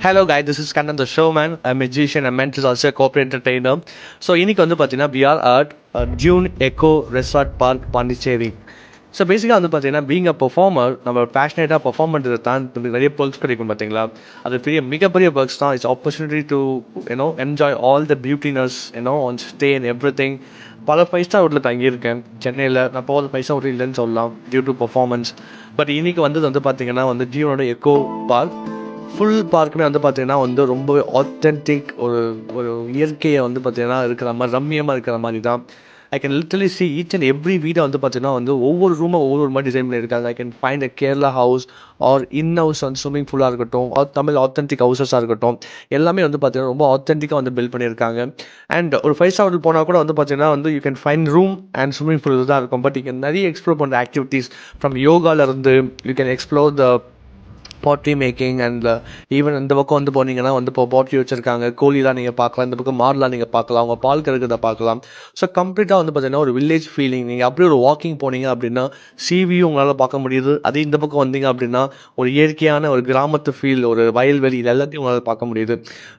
Hello guys, this is Kannan the Showman, a magician, a mentor, also a corporate entertainer. So இன்னைக்கு வந்து பார்த்தீங்கன்னா we are at Dune Eco Resort Park Pondicherry. So பேசிக்காக வந்து பார்த்தீங்கன்னா being a performer நம்ம பேஷனேட்டாக perform பண்ணுறது தான் நிறைய பர்க்ஸ் கிடைக்கும் பார்த்தீங்களா. அது மிகப்பெரிய பர்க்ஸ் தான். It's opportunity to enjoy all the beautiness on stay and everything. பல 5 ஸ்டார் ஹோட்டலில் தங்கியிருக்கேன் சென்னையில். நான் போகிற 5 ஸ்டார் ஹோட்டல் இல்லைன்னு சொல்லலாம் டியூ டு பர்ஃபார்மன்ஸ். பட் இன்னைக்கு வந்து பார்த்தீங்கன்னா ஜியோனோட எக்கோ பார்க் ஃபுல் பார்க்குமே வந்து பார்த்தீங்கன்னா ரொம்பவே ஆத்தென்டிக் ஒரு ஒரு இயற்கையை வந்து பார்த்தீங்கன்னா இருக்கிற மாதிரி ரம்மியமாக இருக்கிற மாதிரி தான். I can literally see each and every வீடை வந்து பார்த்தீங்கன்னா ஒவ்வொரு ரூமை ஒவ்வொரு மாதிரி டிசைன் பண்ணியிருக்காங்க. I can find a Kerala house or in house swimming ஃபுல்லாக இருக்கட்டும் ஆர் தமிழ் ஆத்தென்டிக் ஹவுசஸாக இருக்கட்டும், எல்லாமே வந்து பார்த்தீங்கன்னா ரொம்ப ஆத்தென்டிக்காக பில்ட் பண்ணியிருக்காங்க. அண்ட் ஒரு 5 ஸ்டார் ஹோட்டல் போனால் கூட வந்து பார்த்தீங்கன்னா you can find room and swimming pool தான் இருக்கும். பட் இங்கே நிறைய எக்ஸ்ப்ளோர் பண்ணுற ஆக்டிவிட்டீஸ் ஃப்ரம் யோகாலேருந்து you can explore the pottery making and even இந்த பக்கம் வந்து போனீங்கன்னா இப்போ பாட்ரி வச்சுருக்காங்க, கோழிலாம் நீங்கள் பார்க்கலாம், இந்த பக்கம் மாடெலாம் நீங்கள் பார்க்கலாம், அவங்க பால் கறக்கிறத பார்க்கலாம். ஸோ கம்ப்ளீட்டாக வந்து பார்த்தீங்கன்னா ஒரு வில்லேஜ் ஃபீலிங். நீங்கள் அப்படியே ஒரு வாக்கிங் போனீங்க அப்படின்னா சிவியும் உங்களால் பார்க்க முடியுது. அதே இந்த பக்கம் வந்தீங்க அப்படின்னா ஒரு இயற்கையான ஒரு கிராமத்து ஃபீல், ஒரு வயல்வெளி, இது எல்லாத்தையும் உங்களால் பார்க்க முடியுது.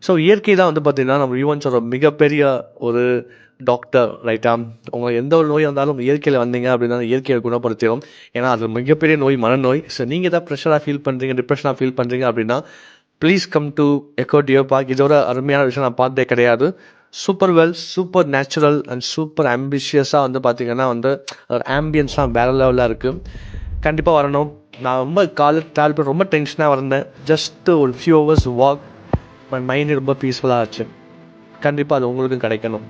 ஸோ இயற்கை தான் வந்து பார்த்தீங்கன்னா நம்ம யூவன்ஸோட மிகப்பெரிய ஒரு டாக்டர், ரைட்டா? உங்களுக்கு எந்த ஒரு நோய் வந்தாலும் இயற்கையில் வந்தீங்க அப்படின்னா இயற்கையை குணப்படுத்திடும். ஏன்னா அது மிகப்பெரிய நோய், மனநோய். ஸோ நீங்கள் எதாவது ப்ரெஷராக ஃபீல் பண்ணுறீங்க, டிப்ரெஷனாக ஃபீல் பண்ணுறீங்க அப்படின்னா please come to Eco Deer Park. இதோட அருமையான விஷயம் நான் பார்த்ததே கிடையாது. Super well, super natural and super ஆம்பிஷியஸாக வந்து பார்த்தீங்கன்னா ஆம்பியன்ஸ்லாம் வேறு லெவலாக இருக்குது. கண்டிப்பாக வரணும். நான் ரொம்ப ட்ராவல் பண்ணி ரொம்ப டென்ஷனாக இருந்தேன். ஜஸ்ட்டு ஒரு few hours walk my mind ரொம்ப பீஸ்ஃபுல்லாக ஆச்சு. கண்டிப்பாக அது உங்களுக்கும் கிடைக்கணும்.